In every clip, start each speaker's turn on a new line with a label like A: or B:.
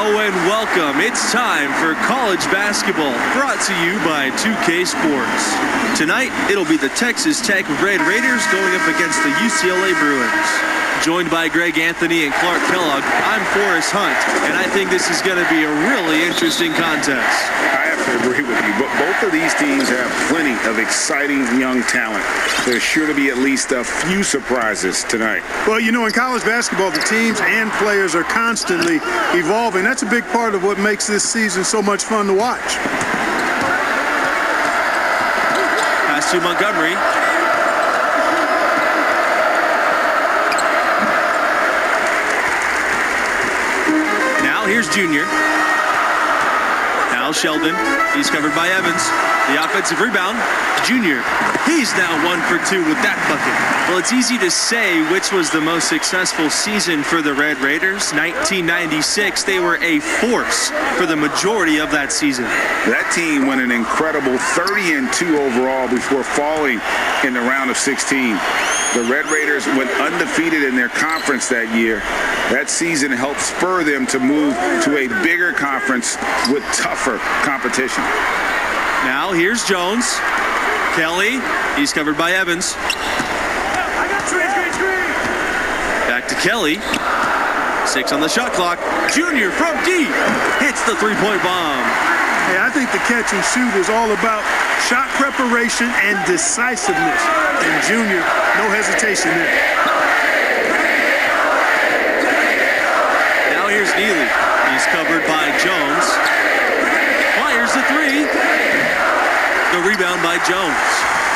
A: Hello and welcome. It's time for college basketball, brought to you by 2K Sports. Tonight, it'll be the Texas Tech Red Raiders going up against the UCLA Bruins. Joined by Greg Anthony and Clark Kellogg, I'm Forrest Hunt, and I think this is going to be a really interesting contest.
B: I have to agree with you, but both of these teams have plenty of exciting young talent. There's sure to be at least a few surprises tonight.
C: Well, you know, in college basketball, the teams and players are constantly evolving. That's a big part of what makes this season so much fun to watch.
A: Pass to Montgomery. Now here's Junior. Now Sheldon. He's covered by Evans. The offensive rebound. Junior. He's now 1 for 2 with that bucket. Well, it's easy to say which was the most successful season for the Red Raiders. 1996, they were a force for the majority of that season.
B: That team went an incredible 30-2 overall before falling in the round of 16. The Red Raiders went undefeated in their conference that year. That season helped spur them to move to a bigger conference with tougher competition.
A: Now here's Jones. Kelly, he's covered by Evans. Back to Kelly. 6 on the shot clock. Junior from deep hits the three-point bomb.
C: Hey, I think the catch and shoot is all about shot preparation and decisiveness. And Junior, no hesitation there.
A: Now here's Neely. He's covered by Jones. Fires the three. The rebound by Jones.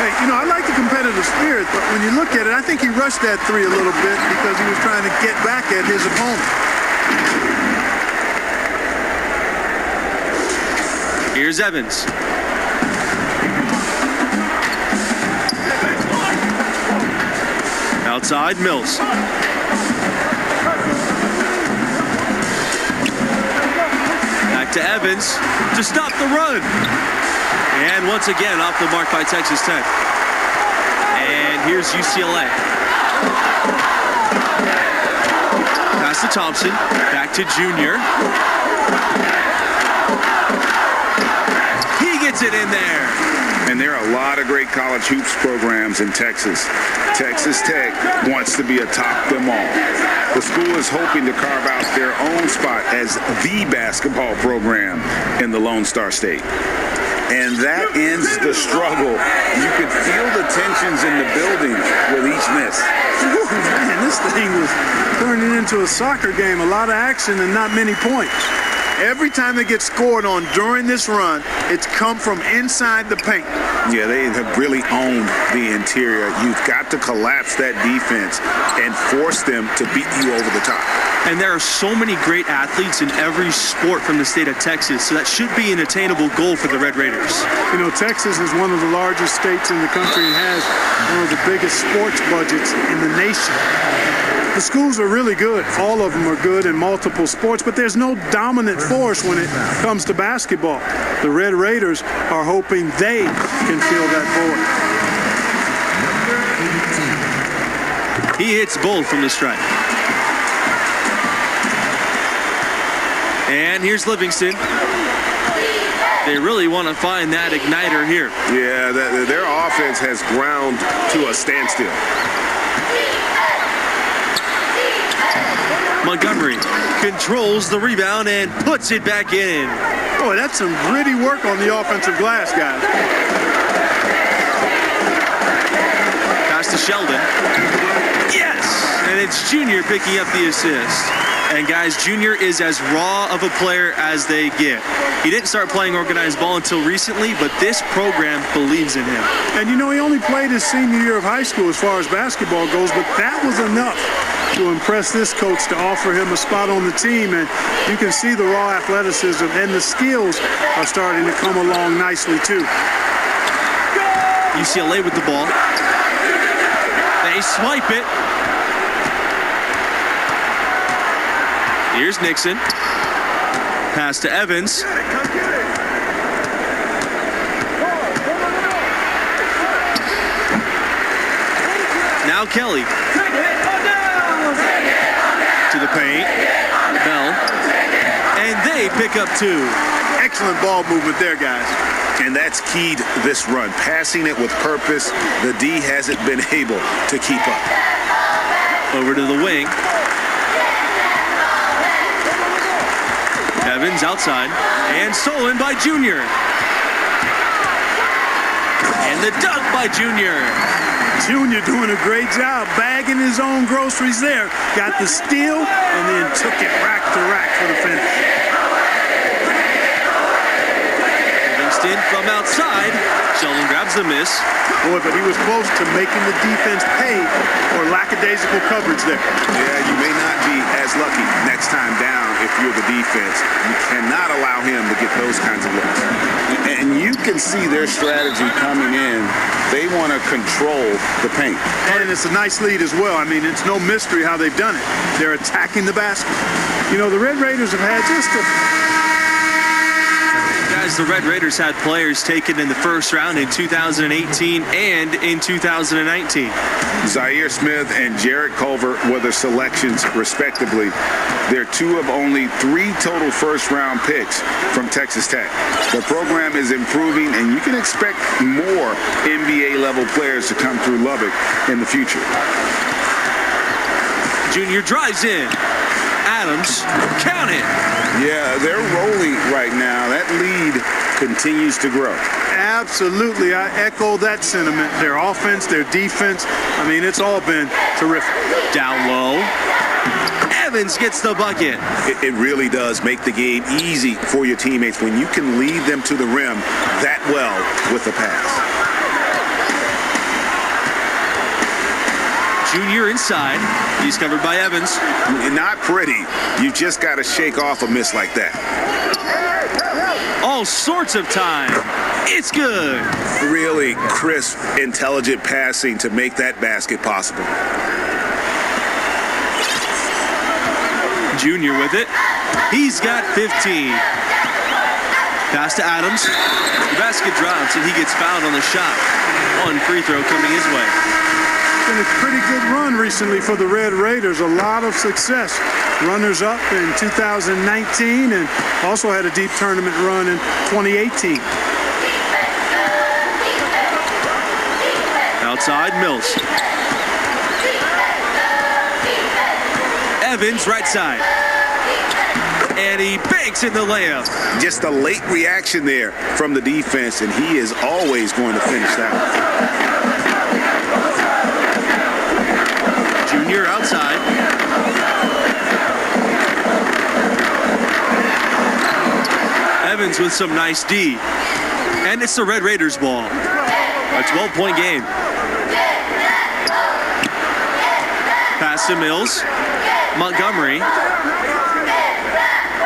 C: Hey, you know, I like the competitive spirit, but when you look at it, I think he rushed that three a little bit because he was trying to get back at his opponent.
A: Here's Evans. Outside, Mills. Back to Evans to stop the run. And once again, off the mark by Texas Tech. And here's UCLA. Pass to Thompson. Back to Junior. He gets it in there.
B: And there are a lot of great college hoops programs in Texas. Texas Tech wants to be atop them all. The school is hoping to carve out their own spot as the basketball program in the Lone Star State. And that ends the struggle. You could feel the tensions in the building with each miss.
C: Man, this thing was turning into a soccer game. A lot of action and not many points. Every time they get scored on during this run, it's come from inside the paint.
B: Yeah, they have really owned the interior. You've got to collapse that defense and force them to beat you over the top.
A: And there are so many great athletes in every sport from the state of Texas, so that should be an attainable goal for the Red Raiders.
C: You know, Texas is one of the largest states in the country and has one of the biggest sports budgets in the nation. The schools are really good. All of them are good in multiple sports, but there's no dominant force when it comes to basketball. The Red Raiders are hoping they can fill that void.
A: He hits both from the stripe. And here's Livingston. They really want to find that igniter here.
B: Yeah, their offense has ground to a standstill.
A: Montgomery controls the rebound and puts it back in.
C: Boy, that's some gritty work on the offensive glass, guys.
A: Pass to Sheldon. Yes! And it's Junior picking up the assist. And guys, Junior is as raw of a player as they get. He didn't start playing organized ball until recently, but this program believes in him.
C: And you know, he only played his senior year of high school as far as basketball goes, but that was enough to impress this coach to offer him a spot on the team. And you can see the raw athleticism and the skills are starting to come along nicely too.
A: UCLA with the ball. They swipe it. Here's Nixon. Pass to Evans. Now Kelly. To the paint. Bell. And pick up 2.
C: Excellent ball movement there, guys.
B: And that's keyed this run. Passing it with purpose, the D hasn't been able to keep up.
A: Over to the wing. Evans outside and stolen by Junior. And the dunk by Junior.
C: Junior doing a great job bagging his own groceries there. Got the steal and then took it rack to rack for the finish.
A: Livingston from outside. Sheldon grabs the miss.
C: Boy, but he was close to making the defense pay for lackadaisical coverage there.
B: Yeah, you may not be as lucky next time down if you're the defense. You cannot allow him to get those kinds of looks. And you can see their strategy coming in. They want to control the paint.
C: And it's a nice lead as well. I mean, it's no mystery how they've done it. They're attacking the basket. You know, the Red Raiders have had just a...
A: Guys, the Red Raiders had players taken in the first round in 2018 and in 2019.
B: Zaire Smith and Jarrett Culver were the selections, respectively. They're 2 of only 3 total first-round picks from Texas Tech. The program is improving, and you can expect more NBA-level players to come through Lubbock in the future.
A: Junior drives in. Adams, count it.
C: Yeah, they're rolling right now. That lead continues to grow. Absolutely. I echo that sentiment. Their offense, their defense, I mean, it's all been terrific.
A: Down low. Evans gets the bucket.
B: It really does make the game easy for your teammates when you can lead them to the rim that well with the pass.
A: Junior inside. He's covered by Evans.
B: Not pretty. You just got to shake off a miss like that.
A: All sorts of time. It's good.
B: Really crisp, intelligent passing to make that basket possible.
A: Junior with it. He's got 15. Pass to Adams. The basket drops and he gets fouled on the shot. 1 free throw coming his way.
C: Been a pretty good run recently for the Red Raiders. A lot of success. Runners-up in 2019 and also had a deep tournament run in 2018.
A: Outside, Mills. Evans, right side. And he banks in the layup.
B: Just a late reaction there from the defense, and he is always going to finish that.
A: Junior outside. Evans with some nice D. And it's the Red Raiders ball. A 12-point game. Pass to Mills. Montgomery.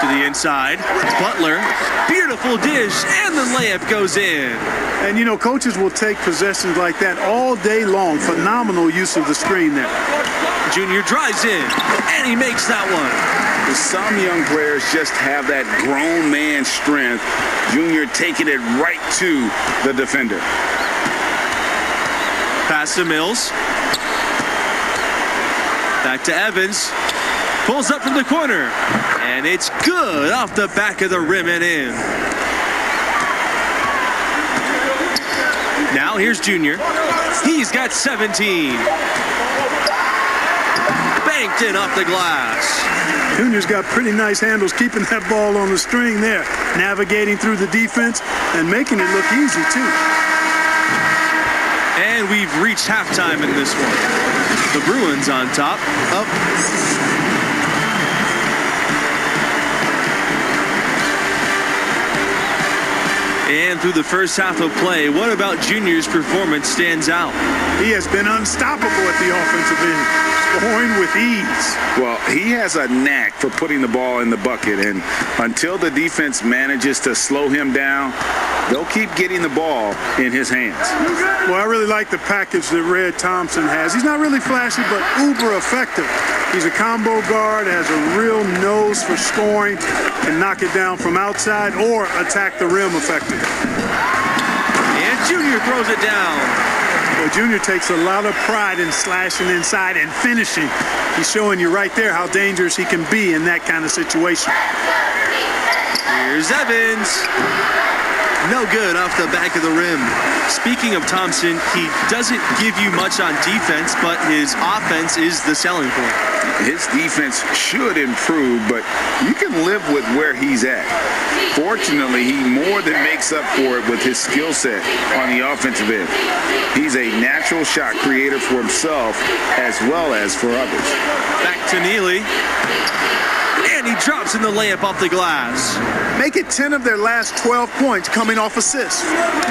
A: To the inside. Butler. Beautiful dish. And the layup goes in.
C: And, you know, coaches will take possessions like that all day long. Phenomenal use of the screen there.
A: Junior drives in, and he makes that one.
B: Some young players just have that grown man strength. Junior taking it right to the defender.
A: Pass to Mills. Back to Evans. Pulls up from the corner, and it's good off the back of the rim and in. Now here's Junior. He's got 17. Banked in off the glass.
C: Junior's got pretty nice handles keeping that ball on the string there, navigating through the defense and making it look easy too.
A: And we've reached halftime in this one. The Bruins on top. Up. And through the first half of play, what about Junior's performance stands out?
C: He has been unstoppable at the offensive end, scoring with ease.
B: Well, he has a knack for putting the ball in the bucket, and until the defense manages to slow him down, they'll keep getting the ball in his hands.
C: Well, I really like the package that Red Thompson has. He's not really flashy, but uber effective. He's a combo guard, has a real nose for scoring, can knock it down from outside or attack the rim effectively.
A: And Junior throws it down.
C: Well, Junior takes a lot of pride in slashing inside and finishing. He's showing you right there how dangerous he can be in that kind of situation.
A: Here's Evans. No good off the back of the rim. Speaking of Thompson, he doesn't give you much on defense, but his offense is the selling point.
B: His defense should improve, but you can live with where he's at. Fortunately, he more than makes up for it with his skill set on the offensive end. He's a natural shot creator for himself as well as for others.
A: Back to Neely. And he drops in the layup off the glass.
C: Make it 10 of their last 12 points coming off assists.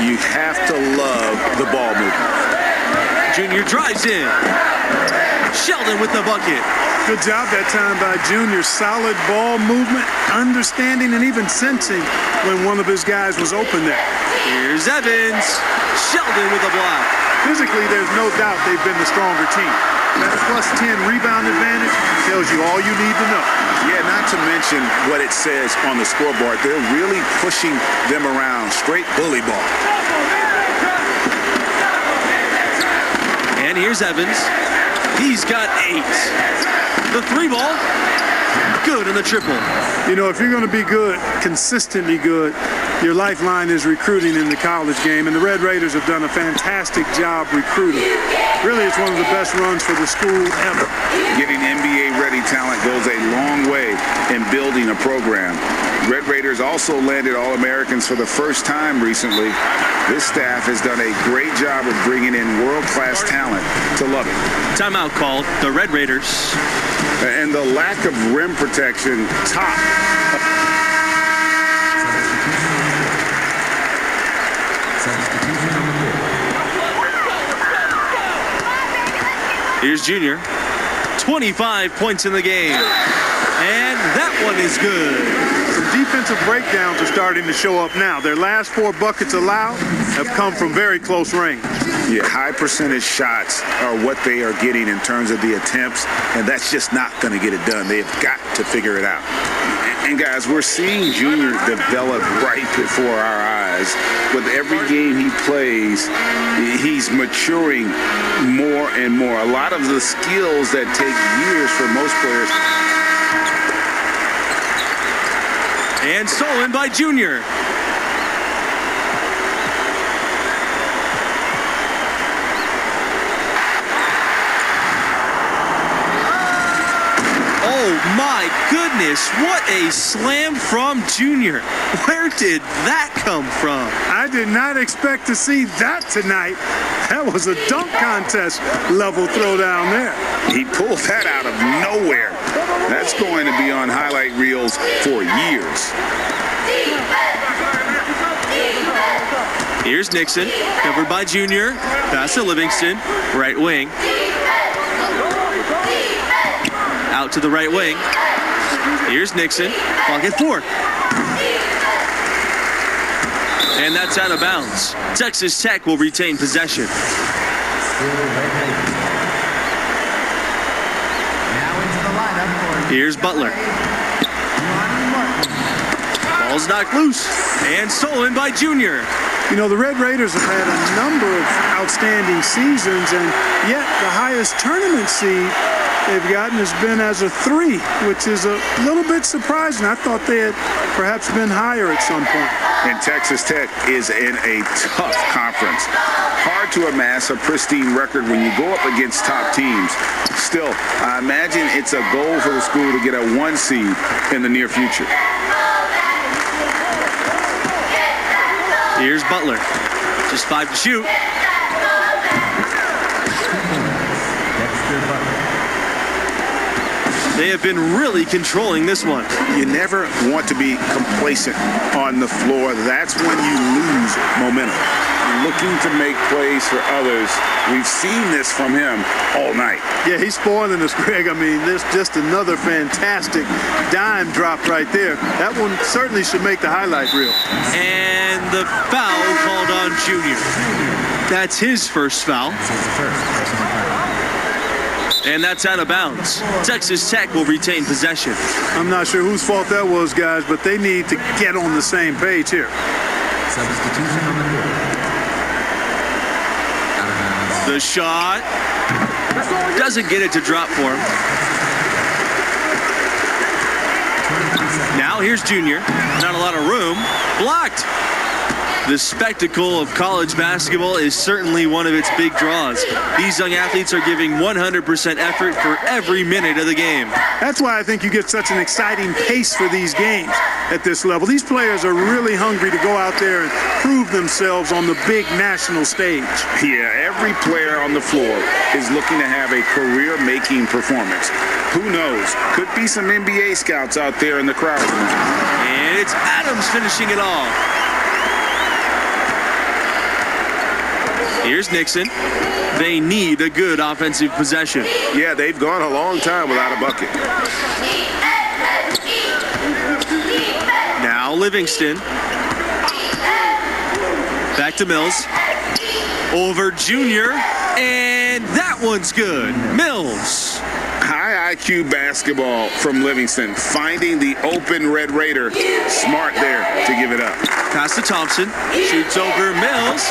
B: You have to love the ball movement.
A: Junior drives in. Sheldon with the bucket.
C: Good job that time by Junior. Solid ball movement, understanding, and even sensing when one of his guys was open there.
A: Here's Evans. Sheldon with a block.
C: Physically, there's no doubt they've been the stronger team. That plus 10 rebound advantage tells you all you need to know.
B: Yeah, not to mention what it says on the scoreboard. They're really pushing them around. Straight bully ball.
A: And here's Evans. He's got 8. The 3 ball. Good on the triple.
C: You know, if you're going to be good, consistently good, your lifeline is recruiting in the college game, and the Red Raiders have done a fantastic job recruiting. Really, it's one of the best runs for the school ever.
B: Getting NBA-ready talent goes a long way in building a program. Red Raiders also landed All-Americans for the first time recently. This staff has done a great job of bringing in world-class talent to Lubbock.
A: Timeout called. The Red Raiders.
B: And the lack of rim protection top.
A: Here's Junior. 25 points in the game. And that one is good.
C: Some defensive breakdowns are starting to show up now. Their last 4 buckets allowed have come from very close range.
B: Yeah, high percentage shots are what they are getting in terms of the attempts, and that's just not going to get it done. They've got to figure it out. And guys, we're seeing Junior develop right before our eyes. With every game he plays, he's maturing more and more. A lot of the skills that take years for most players.
A: And stolen by Junior. Oh my goodness, what a slam from Junior. Where did that come from?
C: I did not expect to see that tonight. That was a dunk contest level throwdown there.
B: He pulled that out of nowhere. That's going to be on highlight reels for years.
A: Here's Nixon, covered by Junior. Pass to Livingston, right wing. Out to the right wing. Here's Nixon, pocket 4. And that's out of bounds. Texas Tech will retain possession. Here's Butler. Ball's knocked loose and stolen by Junior.
C: You know, the Red Raiders have had a number of outstanding seasons, and yet the highest tournament seed they've gotten has been as a 3, which is a little bit surprising. I thought they had perhaps been higher at some point.
B: And Texas Tech is in a tough conference. Hard to amass a pristine record when you go up against top teams. Still, I imagine it's a goal for the school to get a 1 seed in the near future.
A: Here's Butler. Just 5 to shoot. They have been really controlling this one.
B: You never want to be complacent on the floor. That's when you lose momentum. You're looking to make plays for others. We've seen this from him all night.
C: Yeah, he's spoiling us, Greg. I mean, there's just another fantastic dime drop right there. That one certainly should make the highlight reel.
A: And the foul called on Junior. That's his first foul. And that's out of bounds. Texas Tech will retain possession.
C: I'm not sure whose fault that was, guys, but they need to get on the same page here.
D: Substitution on the court.
A: The shot doesn't get it to drop for him. Now here's Junior. Not a lot of room. Blocked. The spectacle of college basketball is certainly one of its big draws. These young athletes are giving 100% effort for every minute of the game.
C: That's why I think you get such an exciting pace for these games at this level. These players are really hungry to go out there and prove themselves on the big national stage.
B: Yeah, every player on the floor is looking to have a career-making performance. Who knows? Could be some NBA scouts out there in the crowd.
A: And it's Adams finishing it off. Here's Nixon. They need a good offensive possession.
E: Yeah, they've gone a long time without a bucket.
A: Now Livingston. Back to Mills. Over Junior. And that one's good. Mills.
B: High IQ basketball from Livingston, finding the open Red Raider. Smart there to give it up.
A: Pass to Thompson. Shoots over Mills.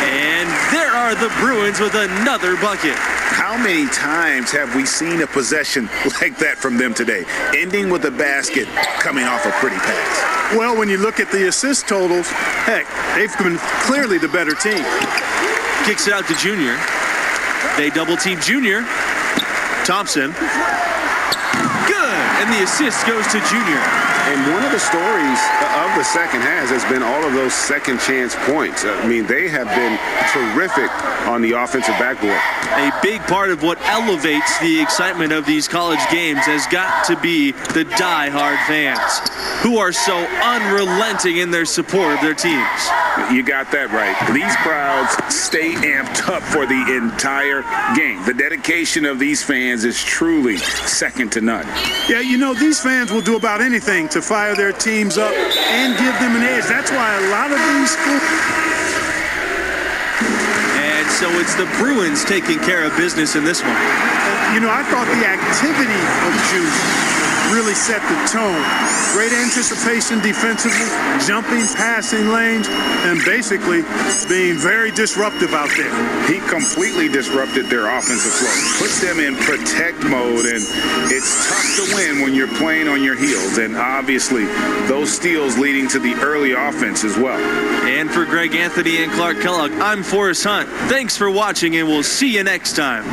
A: And there are the Bruins with another bucket.
B: How many times have we seen a possession like that from them today, ending with a basket coming off a pretty pass?
C: Well, when you look at the assist totals, heck, they've been clearly the better team.
A: Kicks it out to Junior. They double team Junior. Thompson. Good. And the assist goes to Junior.
E: And one of the stories of the second half has been all of those second chance points. I mean, they have been terrific on the offensive backboard.
A: A big part of what elevates the excitement of these college games has got to be the die-hard fans who are so unrelenting in their support of their teams.
B: You got that right. These crowds stay amped up for the entire game. The dedication of these fans is truly second to none.
C: Yeah, you know, these fans will do about anything to fire their teams up and give them an edge. That's why a lot of these schools...
A: And so it's the Bruins taking care of business in this one.
C: You know, I thought the activity of Junior really set the tone. Great anticipation defensively, jumping, passing lanes, and basically being very disruptive out there.
B: He completely disrupted their offensive flow, puts them in protect mode, and it's tough to win when you're playing on your heels. And obviously, those steals leading to the early offense as well.
A: And for Greg Anthony and Clark Kellogg, I'm Forrest Hunt. Thanks for watching, and we'll see you next time.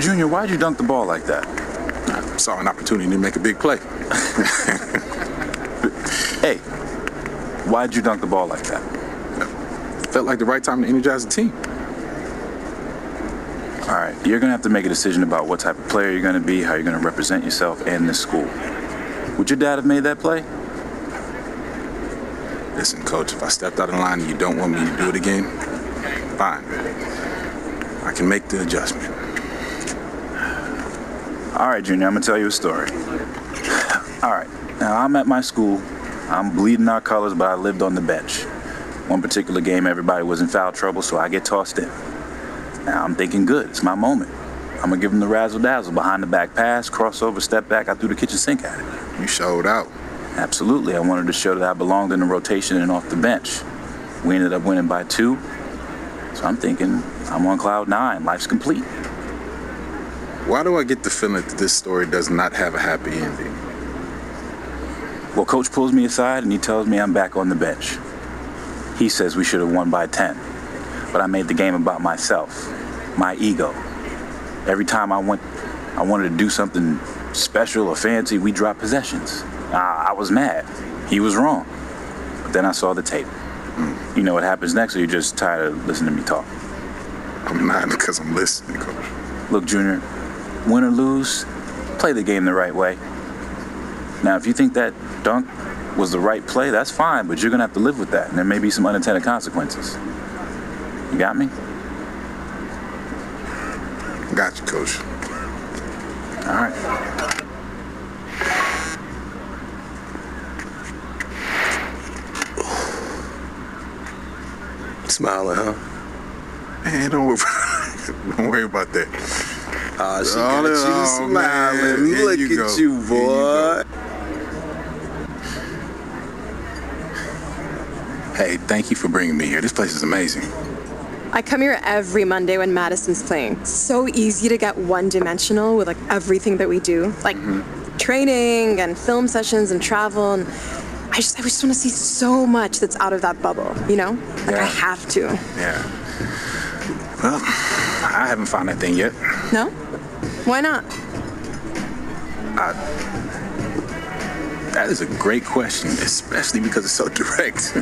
F: Junior, why'd you dunk the ball like that?
G: I saw an opportunity to make a big play.
F: Hey, why'd you dunk the ball like that?
G: Felt like the right time to energize the team.
F: All right, you're going to have to make a decision about what type of player you're going to be, how you're going to represent yourself and this school. Would your dad have made that play?
G: Listen, Coach, if I stepped out of line and you don't want me to do it again, fine. I can make the adjustment.
F: All right, Junior, I'm going to tell you a story. All right, now I'm at my school. I'm bleeding our colors, but I lived on the bench. One particular game, everybody was in foul trouble, so I get tossed in. Now I'm thinking, good, it's my moment. I'm going to give them the razzle-dazzle, behind the back pass, crossover, step back, I threw the kitchen sink at it.
G: You showed out.
F: Absolutely, I wanted to show that I belonged in the rotation and off the bench. We ended up winning by 2, so I'm thinking, I'm on cloud 9, life's complete.
G: Why do I get the feeling that this story does not have a happy ending?
F: Well, Coach pulls me aside and he tells me I'm back on the bench. He says we should have won by 10, but I made the game about myself, my ego. Every time I wanted to do something special or fancy, we dropped possessions. I was mad. He was wrong. But then I saw the tape. You know what happens next, or you're just tired of listening to me talk?
G: I'm not, because I'm listening, Coach.
F: Look, Junior, win or lose, play the game the right way. Now, if you think that dunk was the right play, that's fine, but you're going to have to live with that, and there may be some unintended consequences. You got me?
G: Got you, Coach.
F: All right.
H: Smiling, huh?
G: Man, don't worry about that.
H: Oh, she got you smiling.
G: Man,
H: Look at you, boy.
G: Hey, thank you for bringing me here. This place is amazing.
I: I come here every Monday when Madison's playing. So easy to get one-dimensional with like everything that we do, like training and film sessions and travel. And I just want to see so much that's out of that bubble, you know? Like I have to.
G: Yeah. Well, I haven't found that thing yet.
I: No? Why not?
G: That is a great question, especially because it's so direct.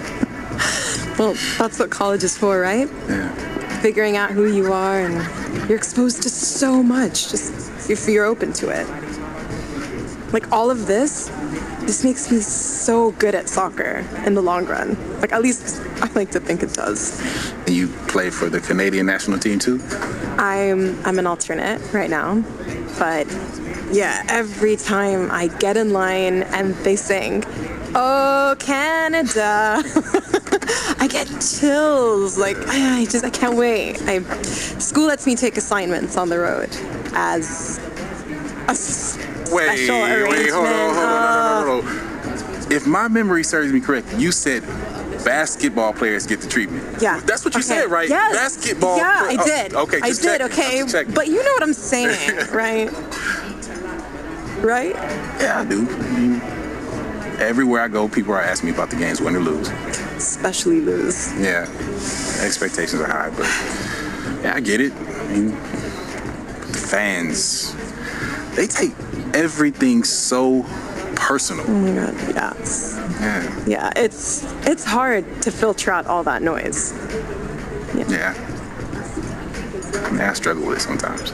I: Well, that's what college is for, right?
G: Yeah.
I: Figuring out who you are, and you're exposed to so much, just if you're open to it. Like all of this makes me so good at soccer in the long run. Like at least I like to think it does.
G: And you play for the Canadian national team too?
I: I'm an alternate right now, but yeah, every time I get in line and they sing, "Oh, Canada," I get chills. Like I can't wait. School lets me take assignments on the road as a special arrangement.
G: Hold on. If my memory serves me correct, you said basketball players get the treatment.
I: Yeah.
G: That's what you said, right?
I: Yes.
G: Basketball.
I: Yeah, I did.
G: Okay,
I: I did. Okay, but you know what I'm saying, right? Right?
G: Yeah, I do. Everywhere I go, people are asking me about the games, win or lose.
I: Especially lose.
G: Yeah. Expectations are high, but yeah, I get it. I mean, the fans, they take everything so personal.
I: Oh my God, yes.
G: Yeah.
I: Yeah, it's hard to filter out all that noise.
G: Yeah. I struggle with it sometimes.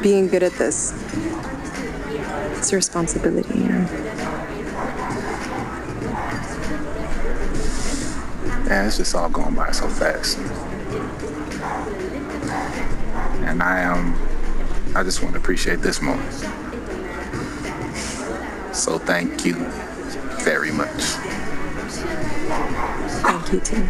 I: Being good at this, it's a responsibility, you know?
G: Yeah, it's just all going by so fast. And I just want to appreciate this moment. So thank you very much.
I: Thank you too.